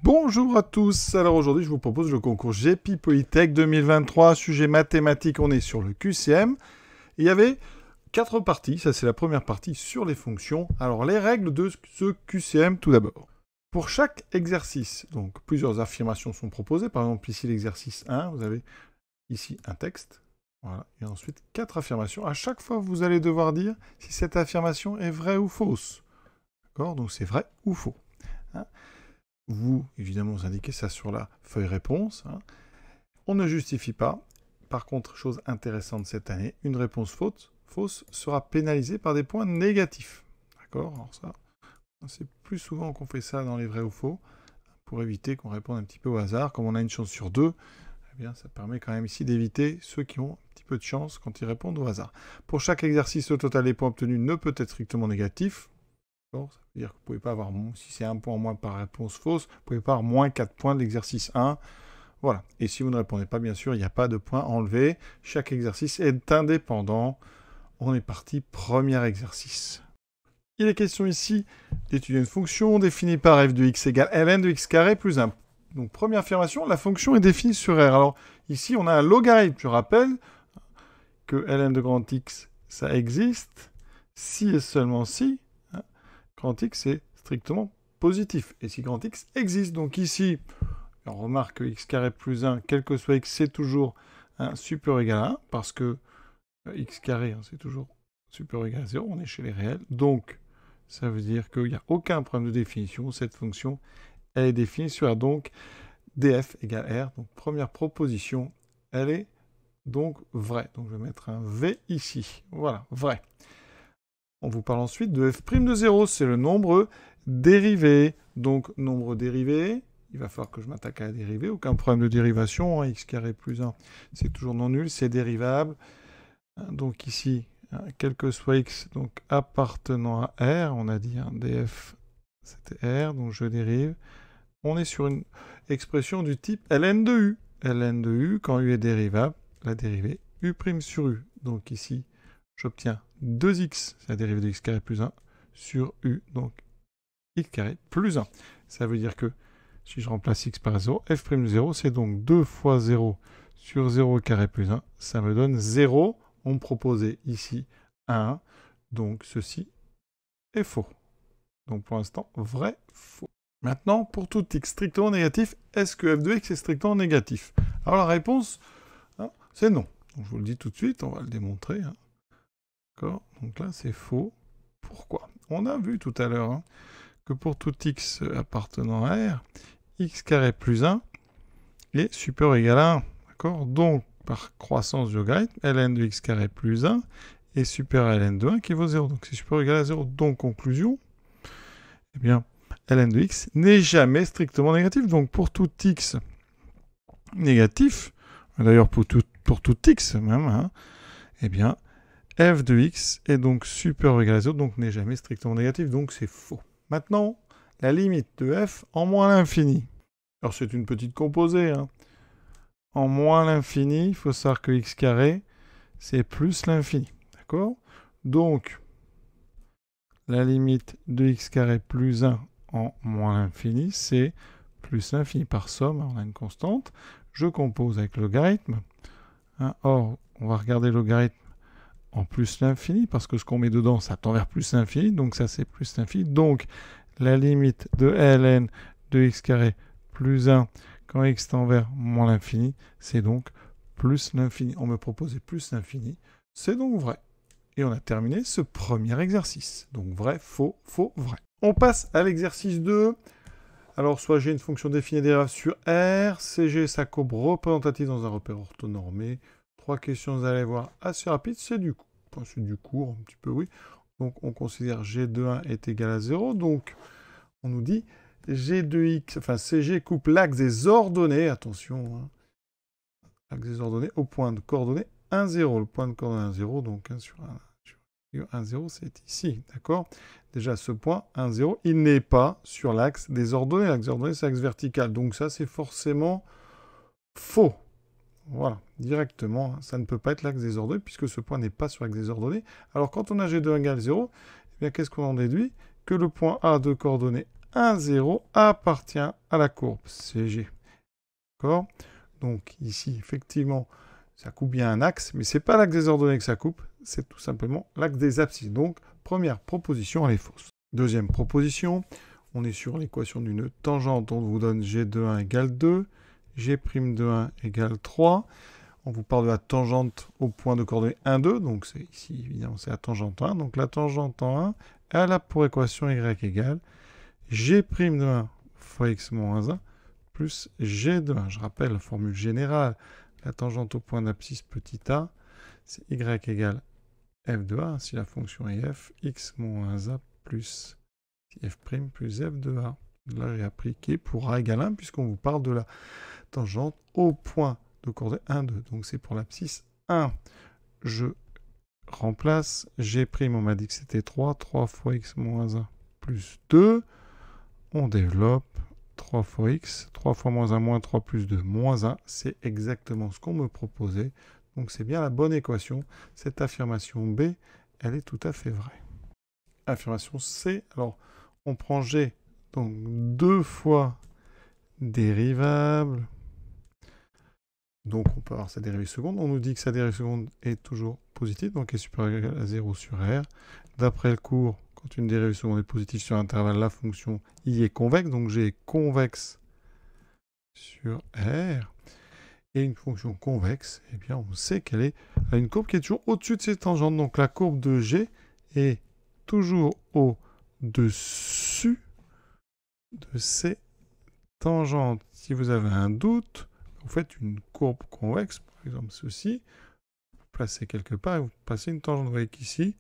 Bonjour à tous, alors aujourd'hui je vous propose le concours GEPI Polytech 2023, sujet mathématique, on est sur le QCM. Il y avait 4 parties, ça c'est la première partie sur les fonctions. Alors les règles de ce QCM tout d'abord. Pour chaque exercice, donc plusieurs affirmations sont proposées, par exemple ici l'exercice 1, vous avez ici un texte, voilà, et ensuite 4 affirmations. À chaque fois vous allez devoir dire si cette affirmation est vraie ou fausse. D'accord? Donc c'est vrai ou faux. Hein? Vous, évidemment, vous indiquez ça sur la feuille réponse. Hein. On ne justifie pas. Par contre, chose intéressante cette année, une réponse fausse sera pénalisée par des points négatifs. D'accord? Alors ça, c'est plus souvent qu'on fait ça dans les vrais ou faux, pour éviter qu'on réponde un petit peu au hasard. Comme on a une chance sur 2, eh bien, ça permet quand même ici d'éviter ceux qui ont un petit peu de chance quand ils répondent au hasard. Pour chaque exercice, le total des points obtenus ne peut être strictement négatif. Ça veut dire que vous ne pouvez pas avoir, si c'est un point en moins par réponse fausse, vous ne pouvez pas avoir moins 4 points de l'exercice 1. Voilà. Et si vous ne répondez pas, bien sûr, il n'y a pas de point enlevé. Chaque exercice est indépendant. On est parti, premier exercice. Il est question ici d'étudier une fonction définie par f de x égale ln de x carré plus 1. Donc, première affirmation, la fonction est définie sur R. Alors, ici, on a un logarithme. Je rappelle que ln de grand X, ça existe si et seulement si grand X est strictement positif. Et si grand X existe, donc ici, on remarque que x carré plus 1, quel que soit x, c'est toujours supérieur ou égal à 1, parce que x carré, c'est toujours supérieur ou égal à 0, on est chez les réels. Donc, ça veut dire qu'il n'y a aucun problème de définition. Cette fonction, elle est définie sur R. Donc, df égale R. Donc, première proposition, elle est donc vraie. Donc, je vais mettre un V ici. Voilà, vrai. On vous parle ensuite de f' de 0, c'est le nombre dérivé. Donc, nombre dérivé, il va falloir que je m'attaque à la dérivée. Aucun problème de dérivation. Hein, x carré plus 1, c'est toujours non nul, c'est dérivable. Donc ici, quel que soit x, donc appartenant à R, on a dit df, c'était R, donc je dérive. On est sur une expression du type ln de u. Ln de u, quand u est dérivable, la dérivée u' sur u. Donc ici, j'obtiens 2x, c'est la dérivée de x carré plus 1, sur u, donc x carré plus 1. Ça veut dire que si je remplace x par 0, f' de 0, c'est donc 2 fois 0 sur 0 carré plus 1. Ça me donne 0. On me proposait ici 1. Donc ceci est faux. Donc pour l'instant, vrai, faux. Maintenant, pour tout x strictement négatif, est-ce que f de x est strictement négatif? Alors la réponse, c'est non. Donc, je vous le dis tout de suite, on va le démontrer. D'accord? Donc là, c'est faux. Pourquoi? On a vu tout à l'heure que pour tout x appartenant à R, x carré plus 1 est supérieur ou égal à 1. D'accord? Donc, par croissance du logarithme, ln de x carré plus 1 est supérieur à ln de 1 qui vaut 0. Donc, c'est supérieur ou égal à 0. Donc, conclusion, eh bien, ln de x n'est jamais strictement négatif. Donc, pour tout x négatif, d'ailleurs pour tout x même, eh bien, f de x est donc supérieur ou égal à 0, donc n'est jamais strictement négatif, donc c'est faux. Maintenant, la limite de f en moins l'infini. Alors c'est une petite composée. En moins l'infini, il faut savoir que x carré, c'est plus l'infini. D'accord? Donc, la limite de x carré plus 1 en moins l'infini, c'est plus l'infini par somme, on a une constante. Je compose avec le logarithme. Or, on va regarder le logarithme en plus l'infini, parce que ce qu'on met dedans, ça tend vers plus l'infini, donc ça c'est plus l'infini. Donc, la limite de ln de x carré plus 1 quand x tend vers moins l'infini, c'est donc plus l'infini. On me proposait plus l'infini, c'est donc vrai. Et on a terminé ce premier exercice. Donc vrai, faux, faux, vrai. On passe à l'exercice 2. Alors, soit j'ai une fonction définie dérivable sur R, CG sa courbe représentative dans un repère orthonormé. 3 questions, vous allez voir, assez rapides, c'est du cours. Enfin, c'est du cours, un petit peu, oui. Donc, on considère G de 1 est égal à 0. Donc, on nous dit G de X, enfin, CG coupe l'axe des ordonnées, attention, l'axe des ordonnées au point de coordonnées 1, 0. Le point de coordonnées 1, 0, donc 1 sur 1, 0, c'est ici, d'accord? Déjà, ce point 1, 0, il n'est pas sur l'axe des ordonnées. L'axe des ordonnées, c'est l'axe vertical. Donc ça, c'est forcément faux. Voilà, directement, ça ne peut pas être l'axe des ordonnées, puisque ce point n'est pas sur l'axe des ordonnées. Alors, quand on a G2 égale 0, eh bien, qu'est-ce qu'on en déduit? Que le point A de coordonnées 1, 0 appartient à la courbe CG. D'accord? Donc ici, effectivement, ça coupe bien un axe, mais ce n'est pas l'axe des ordonnées que ça coupe, c'est tout simplement l'axe des abscisses. Donc, première proposition, elle est fausse. Deuxième proposition, on est sur l'équation d'une tangente. On vous donne G de 1 égale 2, G' de 1 égale 3. On vous parle de la tangente au point de coordonnées 1, 2. Donc, c'est ici, évidemment, c'est la tangente 1. Donc, la tangente en 1, elle a pour équation Y égale G' de 1 fois X moins 1 plus G de 1. Je rappelle la formule générale. La tangente au point d'abscisse petit a, c'est Y égale F de A. Si la fonction est F, X moins A plus F' plus F de A. Là, j'ai appliqué pour A égale 1, puisqu'on vous parle de la tangente au point de coordonnées 1, 2. Donc, c'est pour l'abscisse 1. Je remplace G', on m'a dit que c'était 3. 3 fois X moins 1 plus 2. On développe 3 fois X. 3 fois moins 1 moins 3 plus 2 moins 1. C'est exactement ce qu'on me proposait. Donc, c'est bien la bonne équation. Cette affirmation B, elle est tout à fait vraie. Affirmation C. Alors, on prend G, donc 2 fois dérivable. Donc, on peut avoir sa dérivée seconde. On nous dit que sa dérivée seconde est toujours positive, donc est supérieure à 0 sur R. D'après le cours, quand une dérivée seconde est positive sur un intervalle, la fonction y est convexe. Donc, G est convexe sur R. Et une fonction convexe, eh bien, on sait qu'elle a une courbe qui est toujours au-dessus de ses tangentes. Donc, la courbe de G est toujours au-dessus de ses tangentes. Si vous avez un doute, vous faites une courbe convexe, par exemple ceci, vous placez quelque part et vous passez une tangente. Vous voyez qu'ici,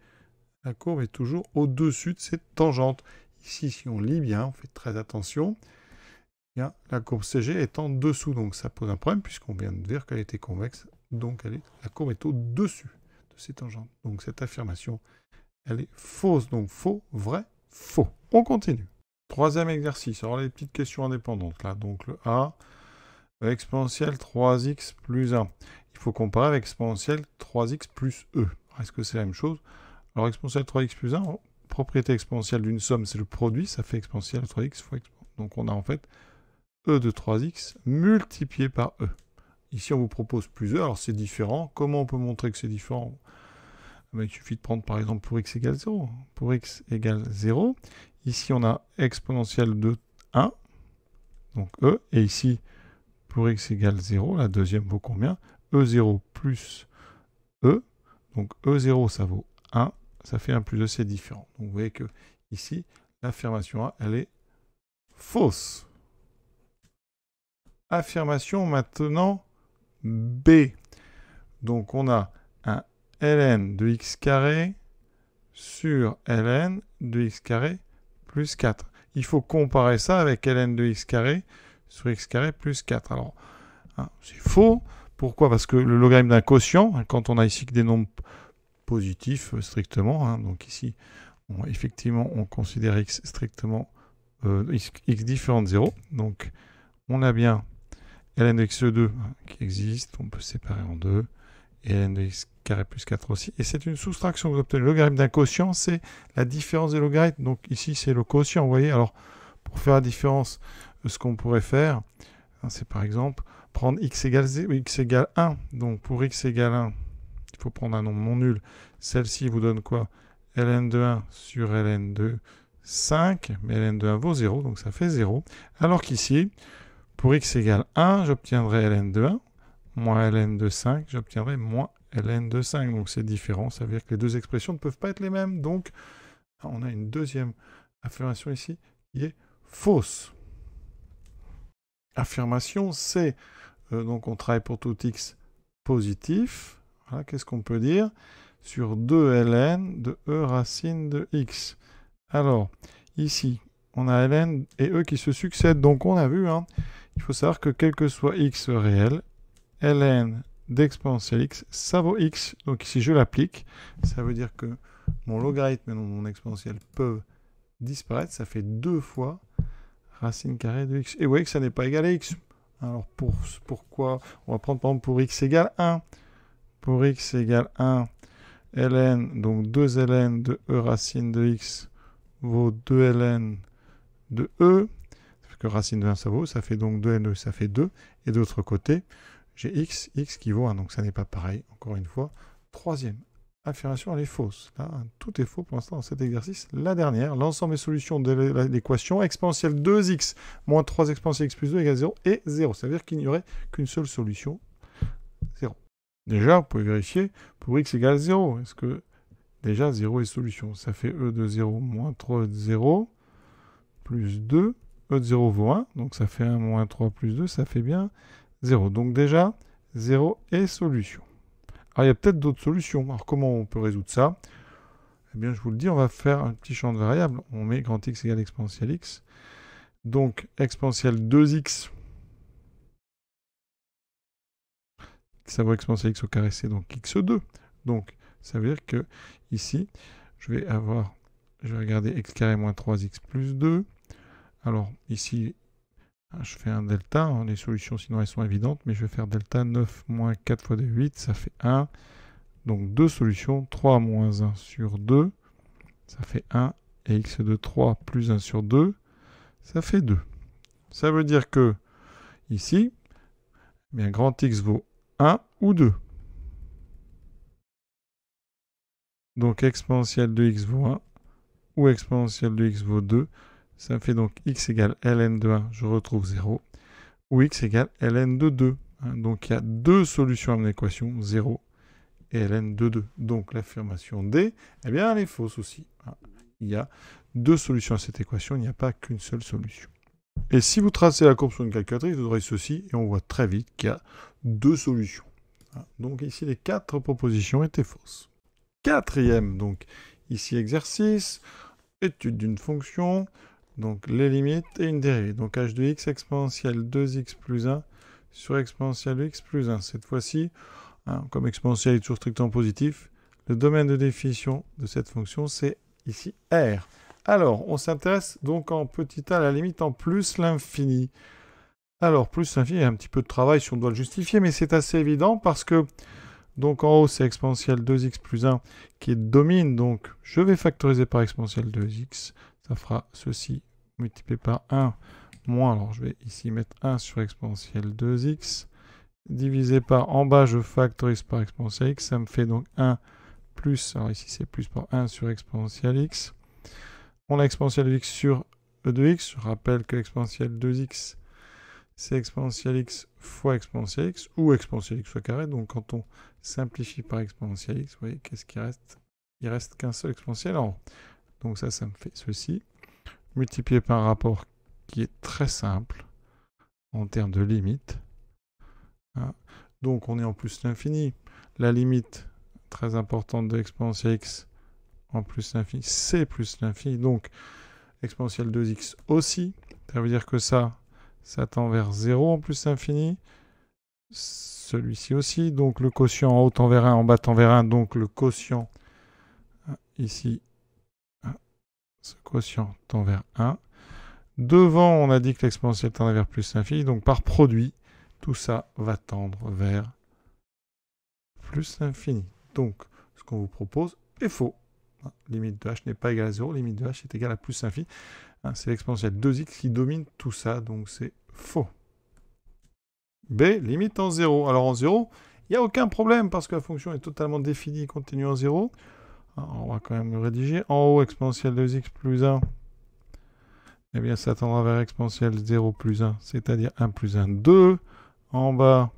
la courbe est toujours au-dessus de ses tangentes. Ici, si on lit bien, on fait très attention, bien, la courbe CG est en dessous. Donc ça pose un problème puisqu'on vient de dire qu'elle était convexe. Donc la courbe est au-dessus de ses tangentes. Donc cette affirmation, elle est fausse. Donc faux, vrai, faux. On continue. Troisième exercice. Alors les petites questions indépendantes là. Donc le A, exponentielle 3x plus 1. Il faut comparer avec exponentielle 3x plus E. Est-ce que c'est la même chose? Alors exponentielle 3x plus 1, propriété exponentielle d'une somme, c'est le produit, ça fait exponentielle 3x fois exponentielle. Donc on a en fait E de 3x multiplié par E. Ici on vous propose plus E, alors c'est différent. Comment on peut montrer que c'est différent? Il suffit de prendre par exemple pour x égale 0. Pour x égale 0, ici on a exponentielle de 1, donc E, et ici pour x égale 0, la deuxième vaut combien? E0 plus E, donc E0 ça vaut 1, ça fait 1 plus 2, c'est différent. Donc vous voyez que ici, l'affirmation A, elle est fausse. Affirmation maintenant B. Donc on a un ln de x carré sur ln de x carré plus 4. Il faut comparer ça avec ln de x carré sur x carré plus 4. Alors, hein, c'est faux. Pourquoi? Parce que le logarithme d'un quotient, hein, quand on a ici que des nombres positifs strictement, hein, donc ici, effectivement, on considère x strictement x différent de 0. Donc, on a bien ln de x2 qui existe, on peut séparer en deux, et ln de x carré plus 4 aussi. Et c'est une soustraction que vous obtenez. Le logarithme d'un quotient, c'est la différence des logarithmes. Donc ici, c'est le quotient, vous voyez. Alors, pour faire la différence, ce qu'on pourrait faire, hein, c'est par exemple prendre x égale 0, x égale 1. Donc pour x égale 1, il faut prendre un nombre non nul. Celle-ci vous donne quoi? Ln de 1 sur ln de 5, mais ln de 1 vaut 0, donc ça fait 0. Alors qu'ici, pour x égale 1, j'obtiendrai ln de 1, moins ln de 5, j'obtiendrai moins ln de 5. Donc c'est différent, ça veut dire que les deux expressions ne peuvent pas être les mêmes. Donc on a une deuxième affirmation ici qui est fausse. Affirmation C. Donc on travaille pour tout x positif. Voilà, qu'est-ce qu'on peut dire? Sur 2 ln de e racine de x. Alors, ici, on a ln et e qui se succèdent. Donc on a vu, hein, il faut savoir que quel que soit x réel, ln d'exponentielle x, ça vaut x. Donc ici, je l'applique. Ça veut dire que mon logarithme et mon exponentielle peuvent disparaître. Ça fait 2 fois racine carrée de x. Et vous voyez que ça n'est pas égal à x. Alors pourquoi? On va prendre par exemple pour x égale 1. Pour x égale 1, ln, donc 2 ln de e racine de x vaut 2 ln de E, parce que racine de 1 ça vaut, ça fait donc 2NE, ça fait 2. Et de l'autre côté, j'ai x qui vaut 1, donc ça n'est pas pareil, encore une fois. Troisième affirmation, elle est fausse. Là, tout est faux pour l'instant dans cet exercice. La dernière, l'ensemble des solutions de l'équation exponentielle 2x moins 3 exponentielle x plus 2 égale 0 et 0. Ça veut dire qu'il n'y aurait qu'une seule solution, 0. Déjà, vous pouvez vérifier pour x égale 0. Est-ce que déjà 0 est solution? Ça fait e de 0 moins 3 de 0 plus 2. E de 0 vaut 1, donc ça fait 1 moins 3 plus 2, ça fait bien 0. Donc déjà, 0 est solution. Alors, il y a peut-être d'autres solutions. Alors, comment on peut résoudre ça? Eh bien, je vous le dis, on va faire un petit champ de variables. On met grand X égale exponentielle X. Donc, exponentielle 2X. Ça vaut exponentielle X au carré, c'est donc X2. Donc, ça veut dire que ici, je vais regarder X carré moins 3X plus 2. Alors, ici, je fais un delta. Les solutions, sinon, elles sont évidentes. Mais je vais faire delta 9 moins 4 fois 2, 8. Ça fait 1. Donc, deux solutions. 3 moins 1 sur 2. Ça fait 1. Et x de 3 plus 1 sur 2. Ça fait 2. Ça veut dire que, ici, eh bien, grand X vaut 1 ou 2. Donc, exponentielle de x vaut 1. Ou exponentielle de x vaut 2. Ça fait donc x égale ln de 1, je retrouve 0, ou x égale ln de 2. Donc il y a deux solutions à mon équation, 0 et ln de 2. Donc l'affirmation D, eh bien elle est fausse aussi. Il y a deux solutions à cette équation, il n'y a pas qu'une seule solution. Et si vous tracez la courbe sur une calculatrice, vous aurez ceci, et on voit très vite qu'il y a deux solutions. Donc ici les 4 propositions étaient fausses. Quatrième, donc ici exercice, étude d'une fonction. Donc, les limites et une dérivée. Donc, h de x exponentielle 2x plus 1 sur exponentielle de x plus 1. Cette fois-ci, comme exponentielle est toujours strictement positif, le domaine de définition de cette fonction, c'est ici R. Alors, on s'intéresse donc en petit a à la limite en plus l'infini. Alors, plus l'infini, il y a un petit peu de travail si on doit le justifier, mais c'est assez évident parce que, donc en haut, c'est exponentielle 2x plus 1 qui domine. Donc, je vais factoriser par exponentielle 2x. Ça fera ceci multiplié par 1 moins, alors je vais ici mettre 1 sur exponentielle 2x, divisé par, en bas je factorise par exponentielle x, ça me fait donc 1 plus, alors ici c'est plus par 1 sur exponentielle x. On a exponentielle de x sur e de x, je rappelle que exponentielle 2x, c'est exponentielle x fois exponentielle x, ou exponentielle x au carré, donc quand on simplifie par exponentielle x, vous voyez, qu'est-ce qui reste? Il reste qu'un seul exponentiel en haut. Donc ça me fait ceci, multiplié par un rapport qui est très simple en termes de limite. Donc on est en plus l'infini. La limite très importante de exponentielle x en plus l'infini, c'est plus l'infini. Donc exponentielle 2x aussi. Ça veut dire que ça tend vers 0 en plus l'infini. Celui-ci aussi. Donc le quotient en haut tend vers 1, en bas tend vers 1. Donc le quotient ici, ce quotient tend vers 1. Devant, on a dit que l'exponentielle tend vers plus l'infini. Donc par produit, tout ça va tendre vers plus l'infini. Donc ce qu'on vous propose est faux. Limite de h n'est pas égale à 0. Limite de h est égale à plus l'infini. C'est l'exponentielle 2x qui domine tout ça. Donc c'est faux. B, limite en 0. Alors en 0, il n'y a aucun problème parce que la fonction est totalement définie et continue en 0. Alors, on va quand même le rédiger. En haut, exponentielle 2x plus 1. Eh bien, ça tendra vers exponentielle 0 plus 1, c'est-à-dire 1 plus 1, 2. En bas,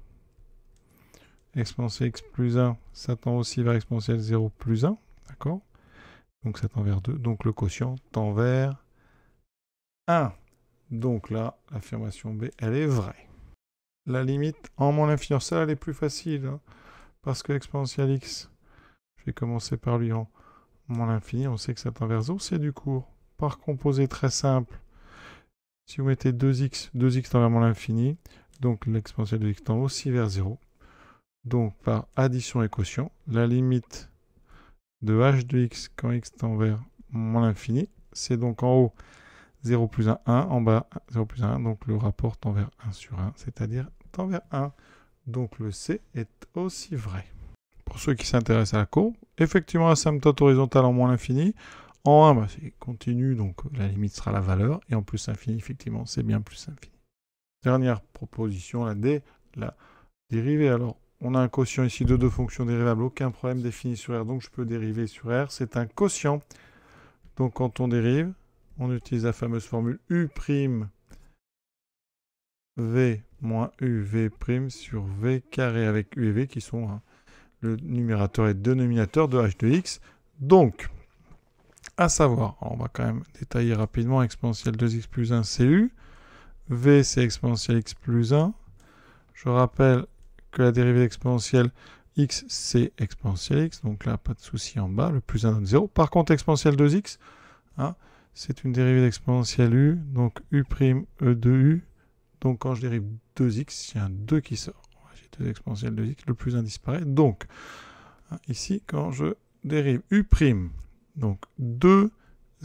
exponentielle x plus 1, ça tend aussi vers exponentielle 0 plus 1. D'accord? Donc, ça tend vers 2. Donc, le quotient tend vers 1. Donc là, l'affirmation B, elle est vraie. La limite en moins l'infini, ça, elle est plus facile. Parce que l'exponentielle x, je vais commencer par lui en moins l'infini. On sait que ça tend vers 0, c'est du cours. Par composé très simple, si vous mettez 2x, 2x tend vers moins l'infini, donc l'exponentielle de x tend aussi vers 0. Donc par addition et quotient, la limite de h de x quand x tend vers moins l'infini, c'est donc en haut 0 plus 1, 1, en bas 0 plus 1, donc le rapport tend vers 1 sur 1, c'est-à-dire tend vers 1. Donc le C est aussi vrai. Pour ceux qui s'intéressent à la courbe, effectivement, asymptote horizontale en moins l'infini. En 1, c'est continu, donc la limite sera la valeur. Et en plus infini, effectivement, c'est bien plus infini. Dernière proposition, la D, la dérivée. Alors, on a un quotient ici de deux fonctions dérivables, aucun problème défini sur R, donc je peux dériver sur R. C'est un quotient. Donc quand on dérive, on utilise la fameuse formule U' V moins UV' sur V carré avec U et V qui sont le numérateur et le dénominateur de h de x. Donc, à savoir, on va quand même détailler rapidement, exponentielle 2x plus 1 c'est U. V c'est exponentielle x plus 1. Je rappelle que la dérivée exponentielle x c'est exponentielle x, donc là pas de souci en bas, le plus 1 donne 0. Par contre exponentielle 2x, c'est une dérivée d'exponentielle u, donc u' e de u. Donc quand je dérive 2x, il y a un 2 qui sort. J'ai 2 exponentielles 2x, le plus 1 disparaît. Donc, ici, quand je dérive u', donc 2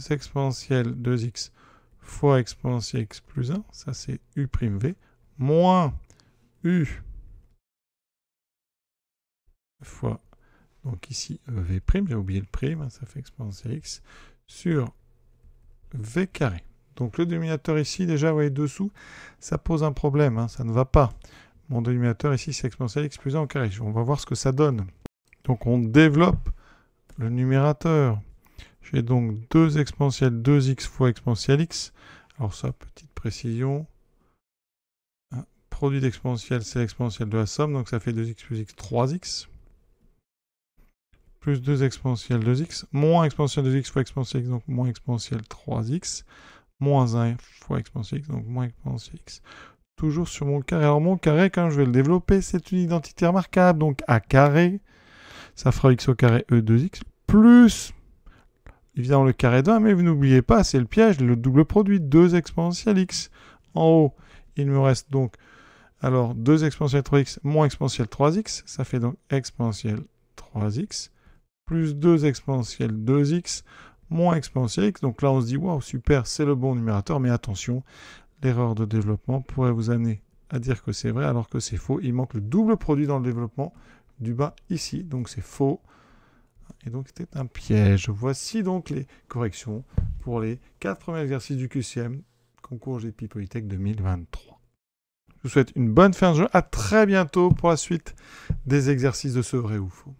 exponentielles 2x fois exponentielle x plus 1, ça c'est u'v, moins u fois, donc ici v', j'ai oublié le prime, ça fait exponentielle x, sur v carré. Donc le dénominateur ici, déjà, vous voyez dessous, ça pose un problème, ça ne va pas. Mon dénominateur ici, c'est exponentielle x plus 1 au carré. On va voir ce que ça donne. Donc on développe le numérateur. J'ai donc 2 exponentielle 2x fois exponentielle x. Alors ça, petite précision. Produit d'exponentielle, c'est l'exponentielle de la somme, donc ça fait 2x plus x, 3x. Plus 2 exponentielle 2x, moins exponentielle 2x fois exponentielle x, donc moins exponentielle 3x. Moins 1 fois exponentielle x, donc moins exponentielle x. Toujours sur mon carré. Alors mon carré, quand je vais le développer, c'est une identité remarquable. Donc a carré, ça fera x au carré e2x, plus, évidemment, le carré d'1, mais vous n'oubliez pas, c'est le piège, le double produit, 2 exponentielle x. En haut, il me reste donc, alors, 2 exponentielle 3x moins exponentielle 3x, ça fait donc exponentielle 3x, plus 2 exponentielle 2x, moins exponentielle x. Donc là, on se dit, waouh, super, c'est le bon numérateur. Mais attention, l'erreur de développement pourrait vous amener à dire que c'est vrai alors que c'est faux. Il manque le double produit dans le développement du bas ici. Donc c'est faux. Et donc c'était un piège. Voici donc les corrections pour les 4 premiers exercices du QCM, concours GPI Polytech 2023. Je vous souhaite une bonne fin de jeu. À très bientôt pour la suite des exercices de ce vrai ou faux.